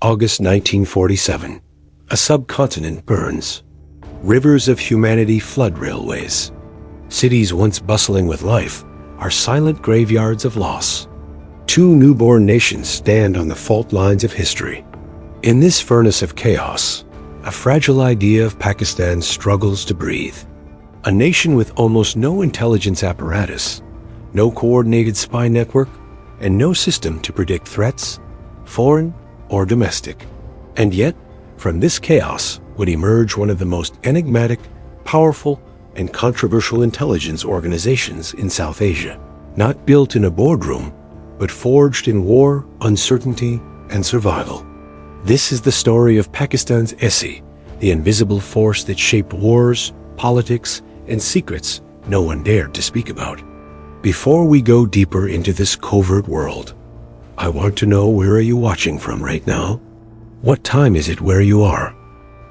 August 1947. A subcontinent burns. Rivers of humanity flood railways. Cities once bustling with life are silent graveyards of loss. Two newborn nations stand on the fault lines of history. In this furnace of chaos, a fragile idea of Pakistan struggles to breathe. A nation with almost no intelligence apparatus, no coordinated spy network, and no system to predict threats, foreign or domestic. And yet, from this chaos would emerge one of the most enigmatic, powerful, and controversial intelligence organizations in South Asia. Not built in a boardroom, but forged in war, uncertainty, and survival. This is the story of Pakistan's ISI, the invisible force that shaped wars, politics, and secrets no one dared to speak about. Before we go deeper into this covert world, I want to know, where are you watching from right now? What time is it where you are?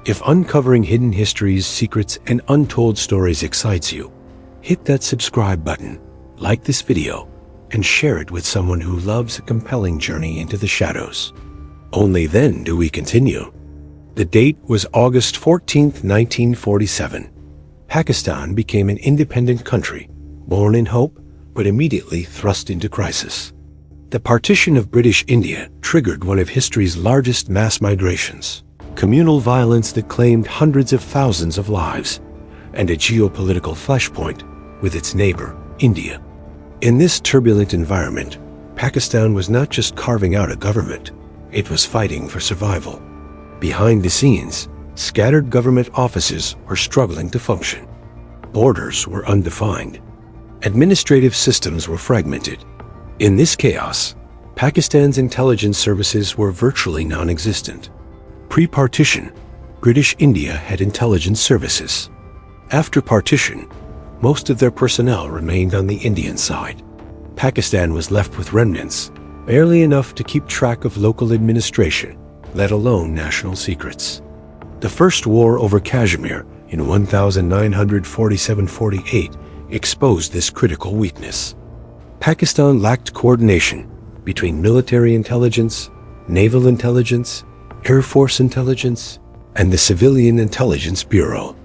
If uncovering hidden histories, secrets, and untold stories excites you, hit that subscribe button, like this video, and share it with someone who loves a compelling journey into the shadows. Only then do we continue. The date was August 14, 1947. Pakistan became an independent country, born in hope, but immediately thrust into crisis. The partition of British India triggered one of history's largest mass migrations, communal violence that claimed hundreds of thousands of lives, and a geopolitical flashpoint with its neighbor, India. In this turbulent environment, Pakistan was not just carving out a government, it was fighting for survival. Behind the scenes, scattered government offices were struggling to function. Borders were undefined. Administrative systems were fragmented. In this chaos, Pakistan's intelligence services were virtually non-existent. Pre-partition, British India had intelligence services. After partition, most of their personnel remained on the Indian side. Pakistan was left with remnants, barely enough to keep track of local administration, let alone national secrets. The First War over Kashmir in 1947-48 exposed this critical weakness. Pakistan lacked coordination between military intelligence, naval intelligence, Air Force intelligence, and the Civilian Intelligence Bureau.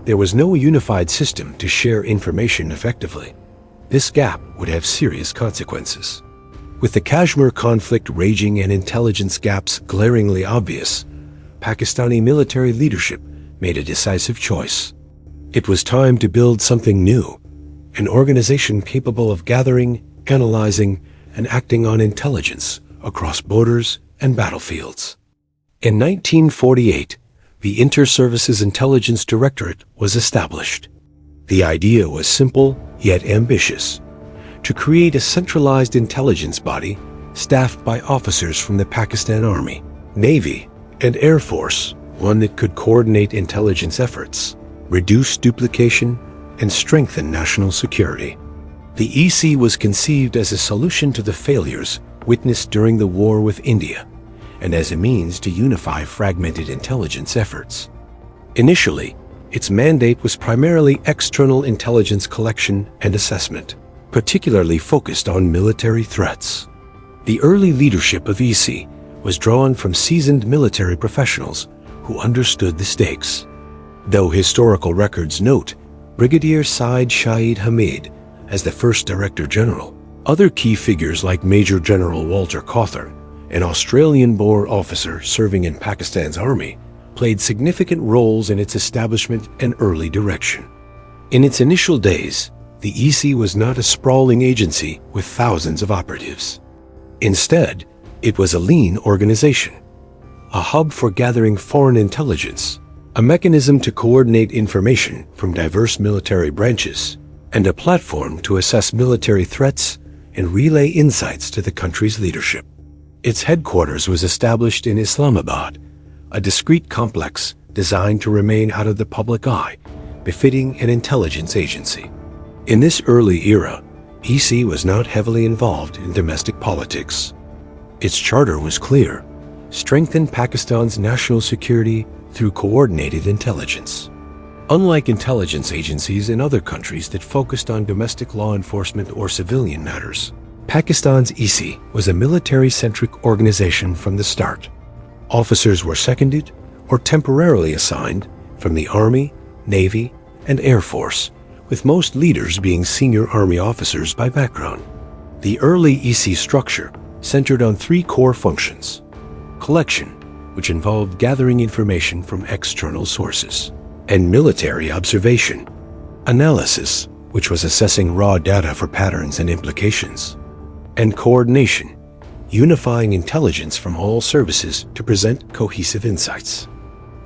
There was no unified system to share information effectively. This gap would have serious consequences. With the Kashmir conflict raging and intelligence gaps glaringly obvious, Pakistani military leadership made a decisive choice. It was time to build something new, an organization capable of gathering, analyzing, and acting on intelligence across borders and battlefields. In 1948, the Inter-Services Intelligence Directorate was established. The idea was simple yet ambitious: to create a centralized intelligence body staffed by officers from the Pakistan Army, Navy, and Air Force, one that could coordinate intelligence efforts, reduce duplication, and strengthen national security. The ISI was conceived as a solution to the failures witnessed during the war with India, and as a means to unify fragmented intelligence efforts. Initially, its mandate was primarily external intelligence collection and assessment, particularly focused on military threats. The early leadership of ISI was drawn from seasoned military professionals who understood the stakes. Though historical records note Brigadier Syed Shahid Hamid as the first Director General, other key figures like Major General Walter Cawthorne, an Australian-born officer serving in Pakistan's army, played significant roles in its establishment and early direction. In its initial days, the ISI was not a sprawling agency with thousands of operatives. Instead, it was a lean organization, a hub for gathering foreign intelligence, a mechanism to coordinate information from diverse military branches, and a platform to assess military threats and relay insights to the country's leadership. Its headquarters was established in Islamabad, a discreet complex designed to remain out of the public eye, befitting an intelligence agency. In this early era, ISI was not heavily involved in domestic politics. Its charter was clear: strengthen Pakistan's national security through coordinated intelligence. Unlike intelligence agencies in other countries that focused on domestic law enforcement or civilian matters, Pakistan's ISI was a military-centric organization from the start. Officers were seconded or temporarily assigned from the Army, Navy, and Air Force, with most leaders being senior Army officers by background. The early ISI structure centered on three core functions: collection, which involved gathering information from external sources, and military observation; analysis, which was assessing raw data for patterns and implications; and coordination, unifying intelligence from all services to present cohesive insights.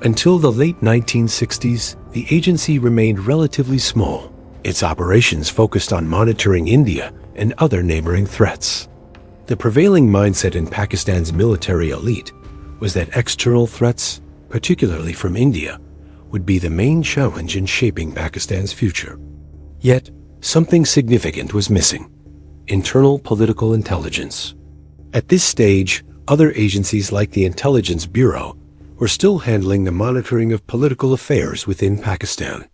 Until the late 1960s, the agency remained relatively small. Its operations focused on monitoring India and other neighboring threats. The prevailing mindset in Pakistan's military elite was that external threats, particularly from India, would be the main challenge in shaping Pakistan's future. Yet, something significant was missing: internal political intelligence. At this stage, other agencies like the Intelligence Bureau were still handling the monitoring of political affairs within Pakistan.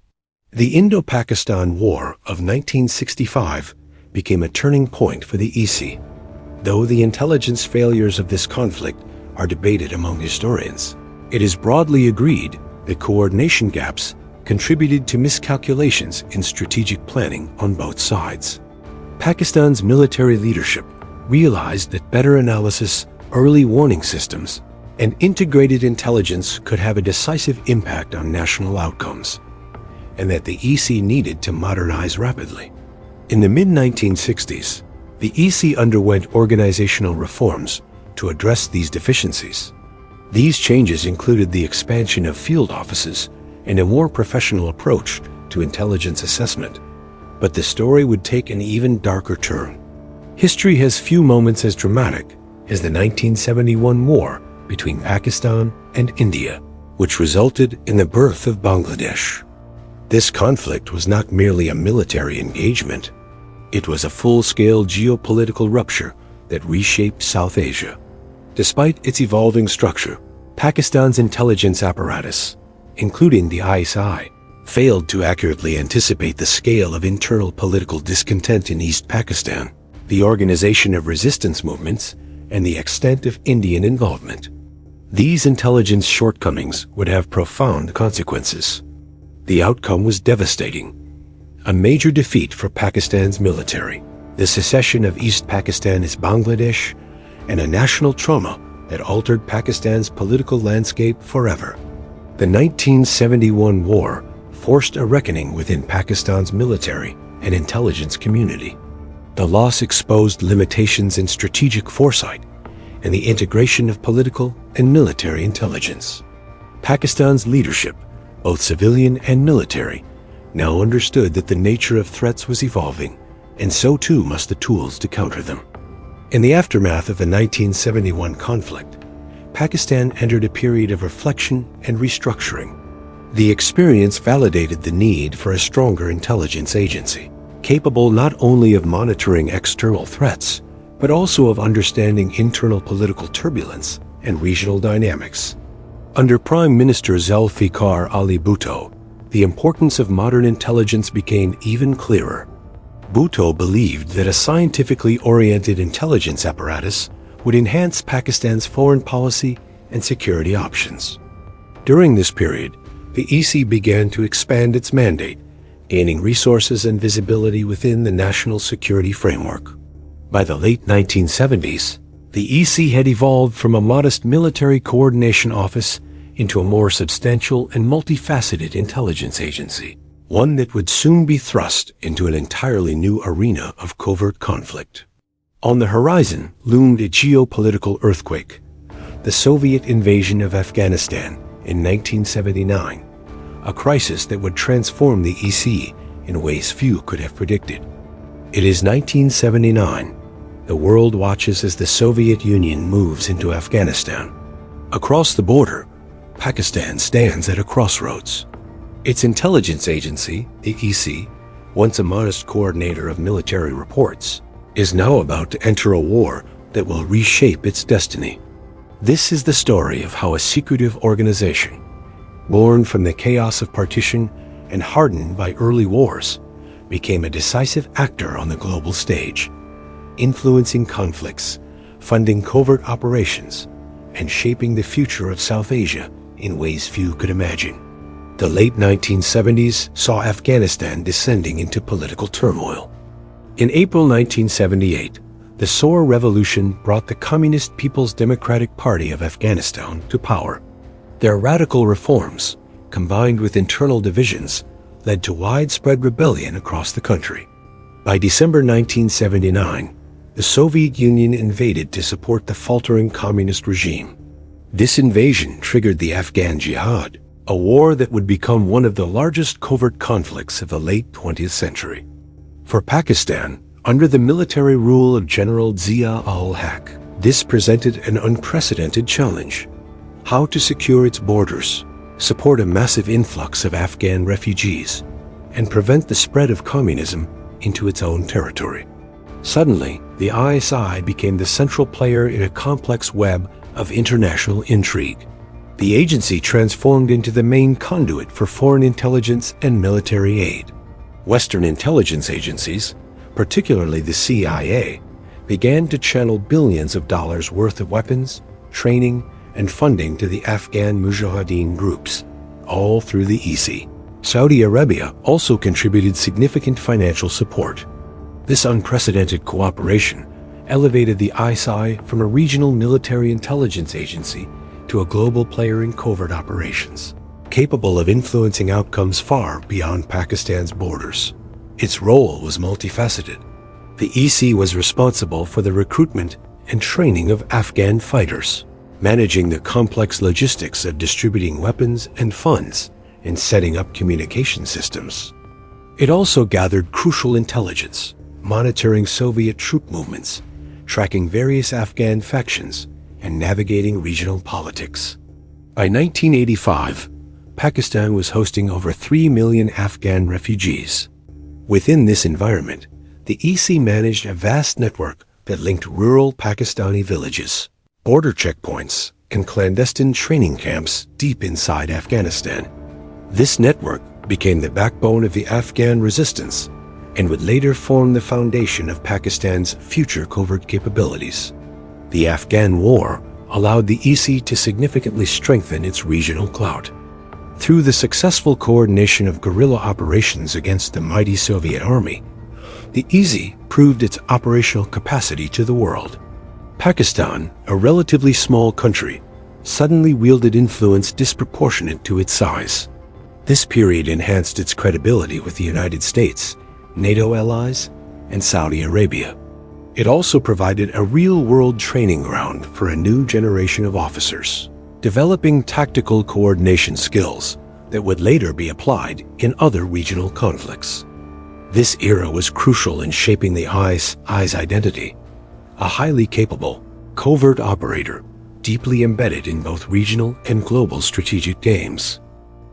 The Indo-Pakistan War of 1965 became a turning point for the ISI. Though the intelligence failures of this conflict are debated among historians, it is broadly agreed that coordination gaps contributed to miscalculations in strategic planning on both sides. Pakistan's military leadership realized that better analysis, early warning systems, and integrated intelligence could have a decisive impact on national outcomes, and that the ISI needed to modernize rapidly. In the mid-1960s, the ISI underwent organizational reforms to address these deficiencies. These changes included the expansion of field offices and a more professional approach to intelligence assessment. But the story would take an even darker turn. History has few moments as dramatic as the 1971 war between Pakistan and India, which resulted in the birth of Bangladesh. This conflict was not merely a military engagement. It was a full-scale geopolitical rupture that reshaped South Asia. Despite its evolving structure, Pakistan's intelligence apparatus, including the ISI, failed to accurately anticipate the scale of internal political discontent in East Pakistan, the organization of resistance movements, and the extent of Indian involvement. These intelligence shortcomings would have profound consequences. The outcome was devastating. A major defeat for Pakistan's military, the secession of East Pakistan as Bangladesh, and a national trauma that altered Pakistan's political landscape forever. The 1971 war forced a reckoning within Pakistan's military and intelligence community. The loss exposed limitations in strategic foresight and the integration of political and military intelligence. Pakistan's leadership, both civilian and military, now understood that the nature of threats was evolving, and so too must the tools to counter them. In the aftermath of the 1971 conflict, Pakistan entered a period of reflection and restructuring. The experience validated the need for a stronger intelligence agency, capable not only of monitoring external threats, but also of understanding internal political turbulence and regional dynamics. Under Prime Minister Zulfikar Ali Bhutto, the importance of modern intelligence became even clearer. Bhutto believed that a scientifically oriented intelligence apparatus would enhance Pakistan's foreign policy and security options. During this period, the ISI began to expand its mandate, gaining resources and visibility within the national security framework. By the late 1970s, the ISI had evolved from a modest military coordination office into a more substantial and multifaceted intelligence agency, one that would soon be thrust into an entirely new arena of covert conflict. On the horizon loomed a geopolitical earthquake, the Soviet invasion of Afghanistan in 1979, a crisis that would transform the ISI in ways few could have predicted. It is 1979. The world watches as the Soviet Union moves into Afghanistan. Across the border, Pakistan stands at a crossroads. Its intelligence agency, the ISI, once a modest coordinator of military reports, is now about to enter a war that will reshape its destiny. This is the story of how a secretive organization, born from the chaos of partition and hardened by early wars, became a decisive actor on the global stage, influencing conflicts, funding covert operations, and shaping the future of South Asia in ways few could imagine. The late 1970s saw Afghanistan descending into political turmoil. In April 1978, the Saur Revolution brought the Communist People's Democratic Party of Afghanistan to power. Their radical reforms, combined with internal divisions, led to widespread rebellion across the country. By December 1979, the Soviet Union invaded to support the faltering communist regime. This invasion triggered the Afghan Jihad, a war that would become one of the largest covert conflicts of the late 20th century. For Pakistan, under the military rule of General Zia-ul-Haq, this presented an unprecedented challenge: how to secure its borders, support a massive influx of Afghan refugees, and prevent the spread of communism into its own territory. Suddenly, the ISI became the central player in a complex web of international intrigue. The agency transformed into the main conduit for foreign intelligence and military aid. Western intelligence agencies, particularly the CIA, began to channel billions of dollars worth of weapons, training, and funding to the Afghan Mujahideen groups, all through the ISI. Saudi Arabia also contributed significant financial support. This unprecedented cooperation elevated the ISI from a regional military intelligence agency to a global player in covert operations, capable of influencing outcomes far beyond Pakistan's borders. Its role was multifaceted. The ISI was responsible for the recruitment and training of Afghan fighters, managing the complex logistics of distributing weapons and funds, and setting up communication systems. It also gathered crucial intelligence, monitoring Soviet troop movements, tracking various Afghan factions, and navigating regional politics. By 1985, Pakistan was hosting over 3 million Afghan refugees. Within this environment, the ISI managed a vast network that linked rural Pakistani villages, border checkpoints, and clandestine training camps deep inside Afghanistan. This network became the backbone of the Afghan resistance and would later form the foundation of Pakistan's future covert capabilities. The Afghan War allowed the ISI to significantly strengthen its regional clout. Through the successful coordination of guerrilla operations against the mighty Soviet army, the ISI proved its operational capacity to the world. Pakistan, a relatively small country, suddenly wielded influence disproportionate to its size. This period enhanced its credibility with the United States, NATO allies, and Saudi Arabia. It also provided a real-world training ground for a new generation of officers, developing tactical coordination skills that would later be applied in other regional conflicts. This era was crucial in shaping the ISI's identity, a highly capable, covert operator deeply embedded in both regional and global strategic games.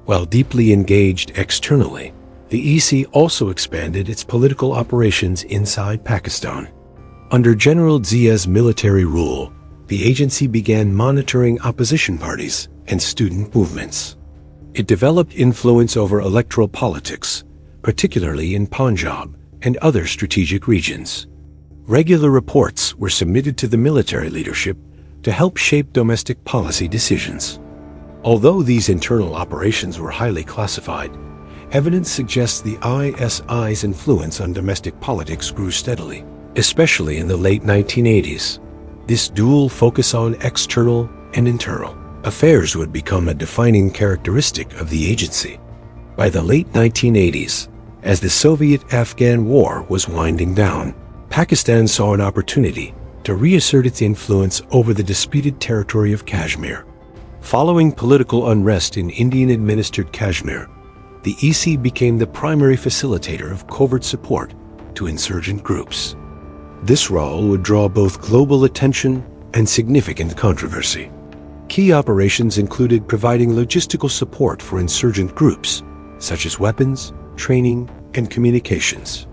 While deeply engaged externally, the ISI also expanded its political operations inside Pakistan. Under General Zia's military rule, the agency began monitoring opposition parties and student movements. It developed influence over electoral politics, particularly in Punjab and other strategic regions. Regular reports were submitted to the military leadership to help shape domestic policy decisions. Although these internal operations were highly classified, evidence suggests the ISI's influence on domestic politics grew steadily, especially in the late 1980s. This dual focus on external and internal affairs would become a defining characteristic of the agency. By the late 1980s, as the Soviet-Afghan War was winding down, Pakistan saw an opportunity to reassert its influence over the disputed territory of Kashmir. Following political unrest in Indian-administered Kashmir, the ISI became the primary facilitator of covert support to insurgent groups. This role would draw both global attention and significant controversy. Key operations included providing logistical support for insurgent groups, such as weapons, training, and communications.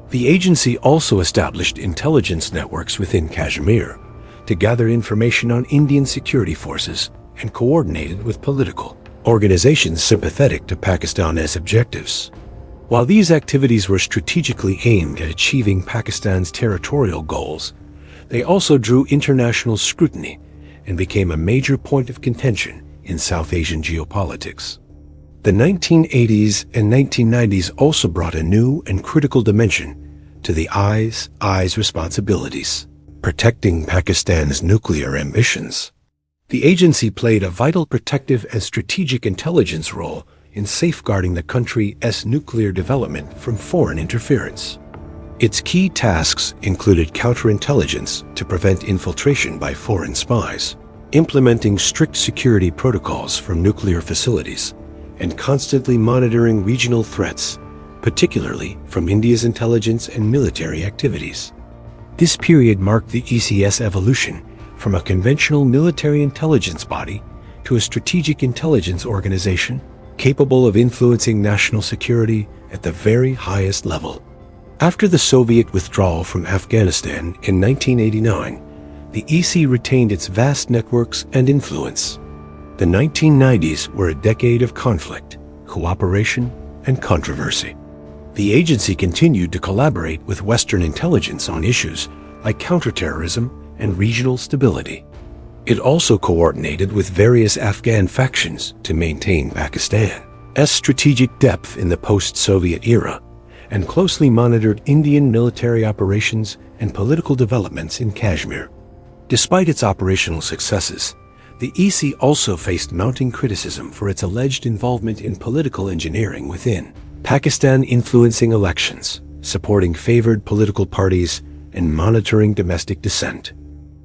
The agency also established intelligence networks within Kashmir to gather information on Indian security forces and coordinated with political organizations sympathetic to Pakistan's objectives. While these activities were strategically aimed at achieving Pakistan's territorial goals, they also drew international scrutiny and became a major point of contention in South Asian geopolitics. The 1980s and 1990s also brought a new and critical dimension to the ISI's responsibilities, protecting Pakistan's nuclear ambitions. The agency played a vital protective and strategic intelligence role in safeguarding the country's nuclear development from foreign interference. Its key tasks included counterintelligence to prevent infiltration by foreign spies, implementing strict security protocols from nuclear facilities, and constantly monitoring regional threats, particularly from India's intelligence and military activities. This period marked the EC's evolution from a conventional military intelligence body to a strategic intelligence organization capable of influencing national security at the very highest level. After the Soviet withdrawal from Afghanistan in 1989, the EC retained its vast networks and influence. The 1990s were a decade of conflict, cooperation, and controversy. The agency continued to collaborate with Western intelligence on issues like counterterrorism and regional stability. It also coordinated with various Afghan factions to maintain Pakistan's strategic depth in the post-Soviet era, and closely monitored Indian military operations and political developments in Kashmir. Despite its operational successes, the EC also faced mounting criticism for its alleged involvement in political engineering within Pakistan, influencing elections, supporting favored political parties, and monitoring domestic dissent.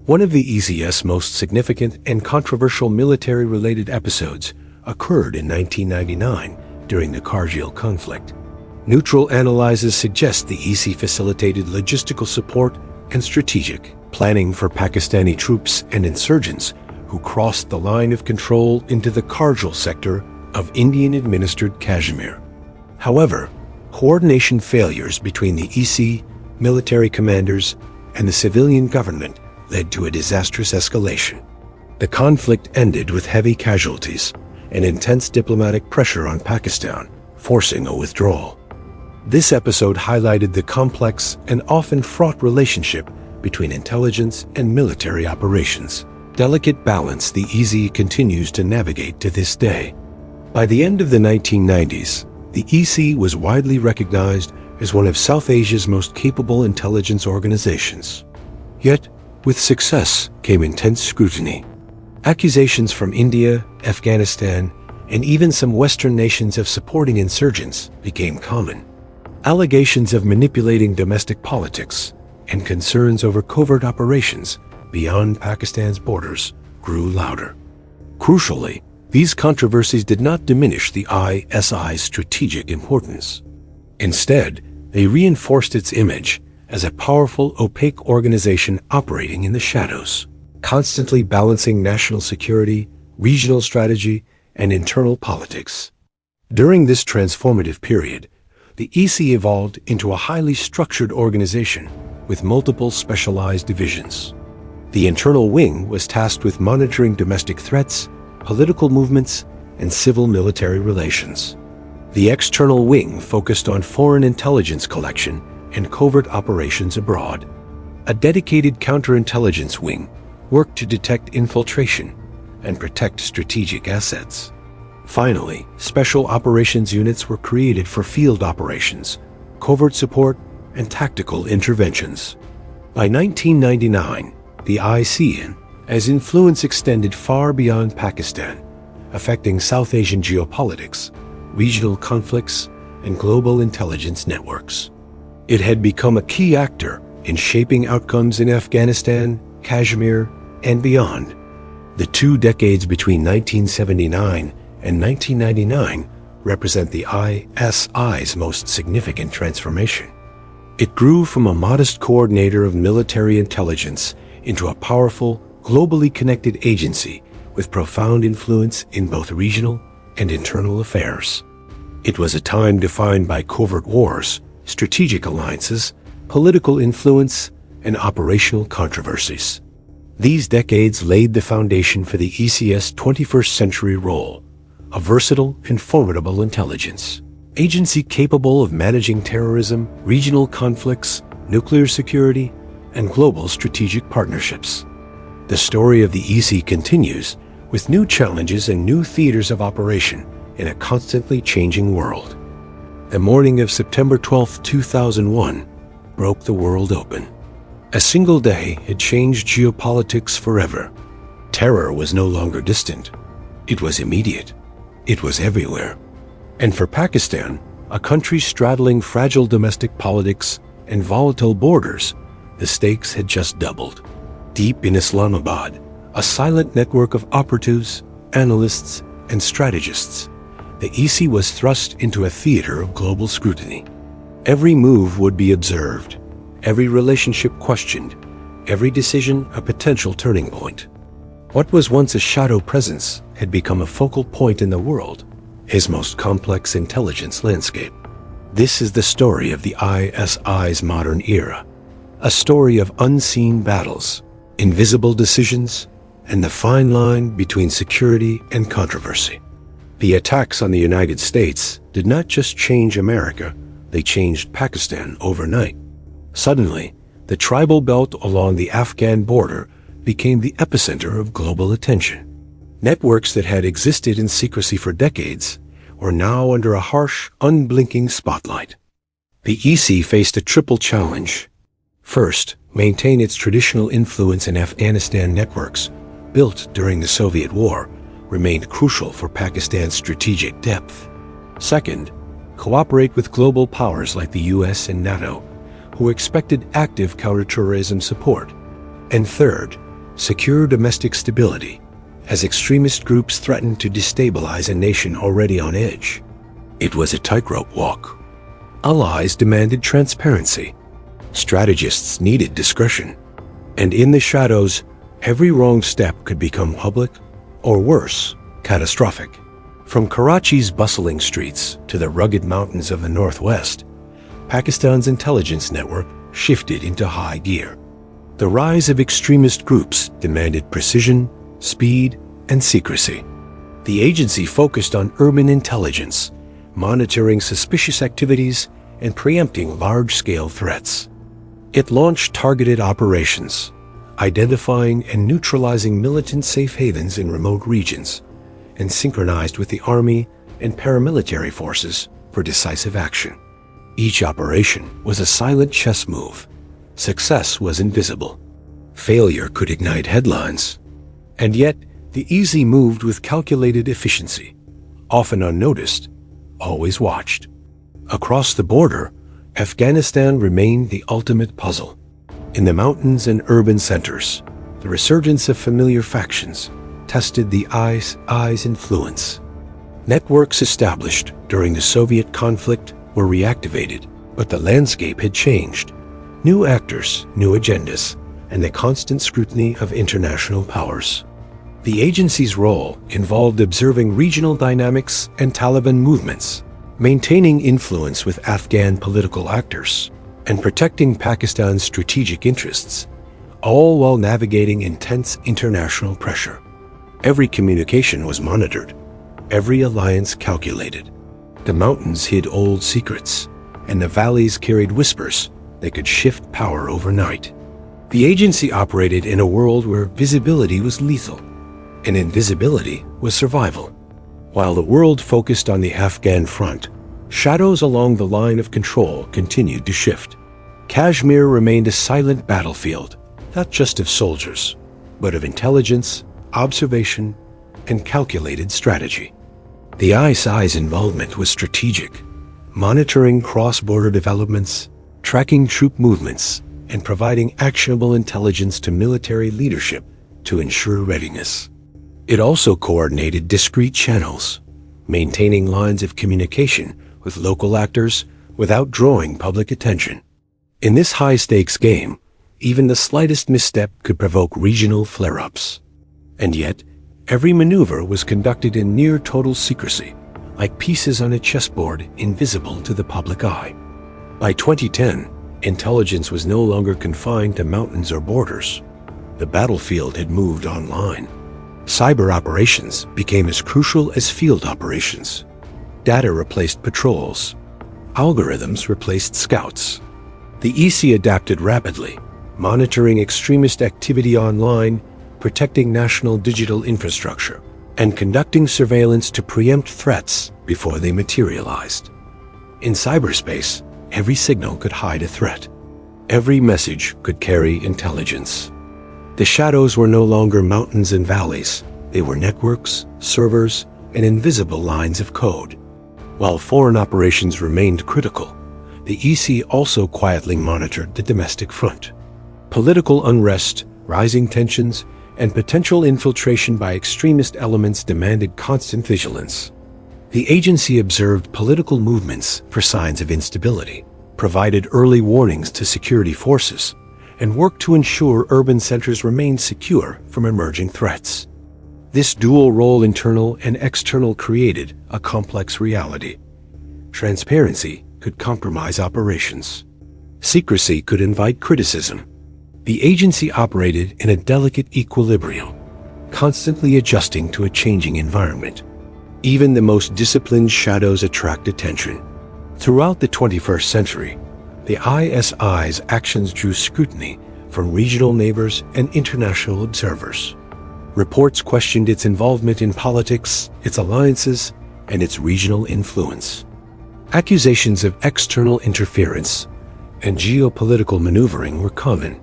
One of the EC's most significant and controversial military-related episodes occurred in 1999 during the Kargil conflict. Neutral analyses suggest the EC facilitated logistical support and strategic planning for Pakistani troops and insurgents who crossed the line of control into the Kargil sector of Indian-administered Kashmir. However, coordination failures between the EC, military commanders, and the civilian government led to a disastrous escalation. The conflict ended with heavy casualties and intense diplomatic pressure on Pakistan, forcing a withdrawal. This episode highlighted the complex and often fraught relationship between intelligence and military operations, delicate balance the EC continues to navigate to this day. By the end of the 1990s, the EC was widely recognized as one of South Asia's most capable intelligence organizations. Yet, with success came intense scrutiny. Accusations from India, Afghanistan, and even some Western nations of supporting insurgents became common. Allegations of manipulating domestic politics and concerns over covert operations beyond Pakistan's borders grew louder. Crucially, these controversies did not diminish the ISI's strategic importance. Instead, they reinforced its image as a powerful, opaque organization operating in the shadows, constantly balancing national security, regional strategy, and internal politics. During this transformative period, the EC evolved into a highly structured organization with multiple specialized divisions. The internal wing was tasked with monitoring domestic threats, political movements, and civil-military relations. The external wing focused on foreign intelligence collection and covert operations abroad. A dedicated counterintelligence wing worked to detect infiltration and protect strategic assets. Finally, special operations units were created for field operations, covert support, and tactical interventions. By 1999, the ISI's influence extended far beyond Pakistan, affecting South Asian geopolitics, regional conflicts, and global intelligence networks. It had become a key actor in shaping outcomes in Afghanistan, Kashmir, and beyond. The 2 decades between 1979 and 1999 represent the ISI's most significant transformation. It grew from a modest coordinator of military intelligence into a powerful, globally connected agency with profound influence in both regional and internal affairs. It was a time defined by covert wars, strategic alliances, political influence, and operational controversies. These decades laid the foundation for the EC's 21st century role, a versatile and formidable intelligence agency capable of managing terrorism, regional conflicts, nuclear security, and global strategic partnerships. The story of the ISI continues, with new challenges and new theaters of operation in a constantly changing world. The morning of September 12, 2001, broke the world open. A single day had changed geopolitics forever. Terror was no longer distant. It was immediate. It was everywhere. And for Pakistan, a country straddling fragile domestic politics and volatile borders, the stakes had just doubled. Deep in Islamabad, a silent network of operatives, analysts, and strategists, the ISI was thrust into a theater of global scrutiny. Every move would be observed, every relationship questioned, every decision a potential turning point. What was once a shadow presence had become a focal point in the world, his most complex intelligence landscape. This is the story of the ISI's modern era, a story of unseen battles, invisible decisions, and the fine line between security and controversy. The attacks on the United States did not just change America, they changed Pakistan overnight. Suddenly, the tribal belt along the Afghan border became the epicenter of global attention. Networks that had existed in secrecy for decades were now under a harsh, unblinking spotlight. The ISI faced a triple challenge. First, maintain its traditional influence in Afghanistan. Networks built during the Soviet War remained crucial for Pakistan's strategic depth. Second, cooperate with global powers like the US and NATO, who expected active counterterrorism support. And third, secure domestic stability, as extremist groups threatened to destabilize a nation already on edge. It was a tightrope walk. Allies demanded transparency. Strategists needed discretion. And in the shadows, every wrong step could become public, or worse, catastrophic. From Karachi's bustling streets to the rugged mountains of the Northwest, Pakistan's intelligence network shifted into high gear. The rise of extremist groups demanded precision, speed, and secrecy. The agency focused on urban intelligence, monitoring suspicious activities and preempting large-scale threats. It launched targeted operations, identifying and neutralizing militant safe havens in remote regions, and synchronized with the army and paramilitary forces for decisive action. Each operation was a silent chess move. Success was invisible. Failure could ignite headlines. And yet, the ISI moved with calculated efficiency, often unnoticed, always watched. Across the border, Afghanistan remained the ultimate puzzle. In the mountains and urban centers, the resurgence of familiar factions tested the ISI's influence. Networks established during the Soviet conflict were reactivated, but the landscape had changed. New actors, new agendas, and the constant scrutiny of international powers. The agency's role involved observing regional dynamics and Taliban movements, maintaining influence with Afghan political actors, and protecting Pakistan's strategic interests, all while navigating intense international pressure. Every communication was monitored, every alliance calculated. The mountains hid old secrets, and the valleys carried whispers that could shift power overnight. The agency operated in a world where visibility was lethal, and invisibility was survival. While the world focused on the Afghan front, shadows along the line of control continued to shift. Kashmir remained a silent battlefield, not just of soldiers, but of intelligence, observation, and calculated strategy. The ISI's involvement was strategic, monitoring cross-border developments, tracking troop movements, and providing actionable intelligence to military leadership to ensure readiness. It also coordinated discrete channels, maintaining lines of communication with local actors without drawing public attention. In this high-stakes game, even the slightest misstep could provoke regional flare-ups. And yet, every maneuver was conducted in near-total secrecy, like pieces on a chessboard invisible to the public eye. By 2010, intelligence was no longer confined to mountains or borders. The battlefield had moved online. Cyber operations became as crucial as field operations. Data replaced patrols. Algorithms replaced scouts. The ISI adapted rapidly, monitoring extremist activity online protecting national digital infrastructure, and conducting surveillance to preempt threats before they materialized. In cyberspace, every signal could hide a threat. Every message could carry intelligence. The shadows were no longer mountains and valleys. They were networks, servers, and invisible lines of code. While foreign operations remained critical, the ISI also quietly monitored the domestic front. Political unrest, rising tensions, and potential infiltration by extremist elements demanded constant vigilance. The agency observed political movements for signs of instability, provided early warnings to security forces, and worked to ensure urban centers remained secure from emerging threats. This dual role, internal and external, created a complex reality. Transparency could compromise operations. Secrecy could invite criticism. The agency operated in a delicate equilibrium, constantly adjusting to a changing environment. Even the most disciplined shadows attract attention. Throughout the 21st century, the ISI's actions drew scrutiny from regional neighbors and international observers. Reports questioned its involvement in politics, its alliances, and its regional influence. Accusations of external interference and geopolitical maneuvering were common.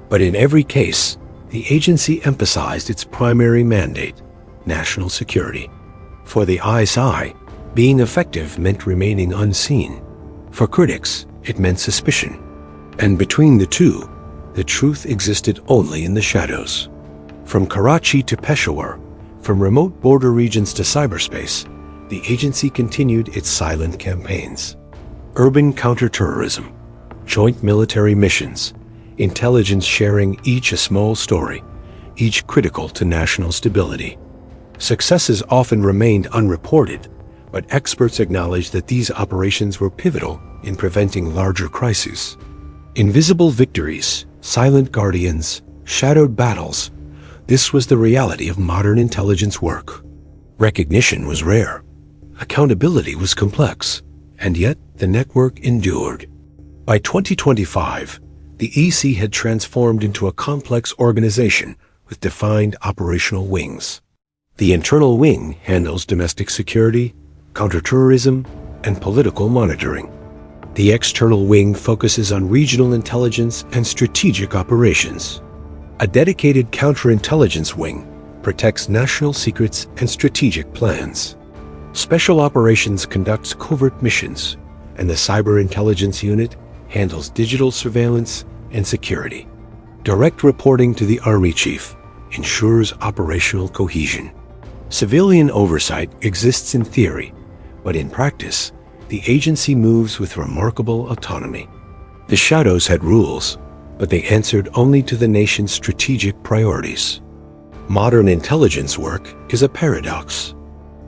But in every case, the agency emphasized its primary mandate, national security. For the ISI, being effective meant remaining unseen. For critics, it meant suspicion. And between the two, the truth existed only in the shadows. From Karachi to Peshawar, from remote border regions to cyberspace, the agency continued its silent campaigns. Urban counterterrorism, joint military missions, intelligence sharing, each a small story, each critical to national stability. Successes often remained unreported, but experts acknowledged that these operations were pivotal in preventing larger crises. Invisible victories, silent guardians, shadowed battles, this was the reality of modern intelligence work. Recognition was rare. Accountability was complex, and yet the network endured. By 2025, the ISI had transformed into a complex organization with defined operational wings. The internal wing handles domestic security, counterterrorism, and political monitoring. The external wing focuses on regional intelligence and strategic operations. A dedicated counterintelligence wing protects national secrets and strategic plans. Special operations conducts covert missions, and the cyber intelligence unit handles digital surveillance and security. Direct reporting to the Army Chief ensures operational cohesion. Civilian oversight exists in theory, but in practice, the agency moves with remarkable autonomy. The shadows had rules, but they answered only to the nation's strategic priorities. Modern intelligence work is a paradox.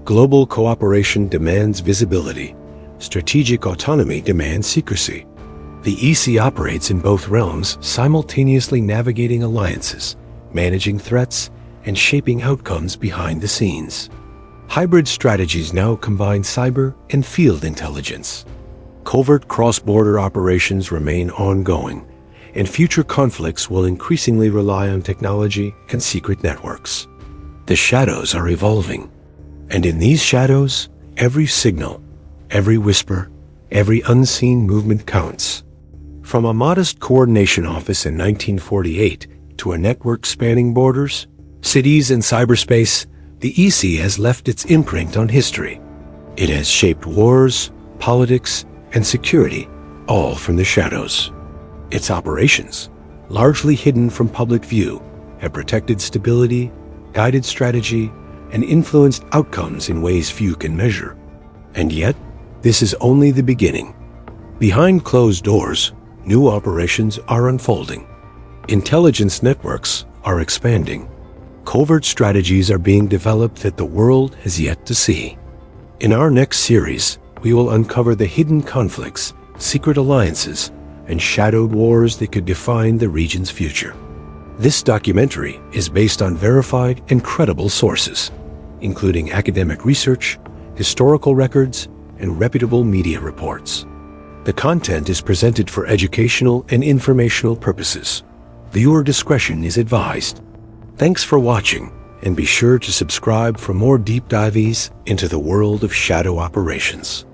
Global cooperation demands visibility. Strategic autonomy demands secrecy. The ISI operates in both realms, simultaneously navigating alliances, managing threats, and shaping outcomes behind the scenes. Hybrid strategies now combine cyber and field intelligence. Covert cross-border operations remain ongoing, and future conflicts will increasingly rely on technology and secret networks. The shadows are evolving, and in these shadows, every signal, every whisper, every unseen movement counts. From a modest coordination office in 1948 to a network spanning borders, cities, and cyberspace, the ISI has left its imprint on history. It has shaped wars, politics, and security, all from the shadows. Its operations, largely hidden from public view, have protected stability, guided strategy, and influenced outcomes in ways few can measure. And yet, this is only the beginning. Behind closed doors, new operations are unfolding. Intelligence networks are expanding. Covert strategies are being developed that the world has yet to see. In our next series, we will uncover the hidden conflicts, secret alliances, and shadowed wars that could define the region's future. This documentary is based on verified and credible sources, including academic research, historical records, and reputable media reports. The content is presented for educational and informational purposes. Viewer discretion is advised. Thanks for watching, and be sure to subscribe for more deep dives into the world of shadow operations.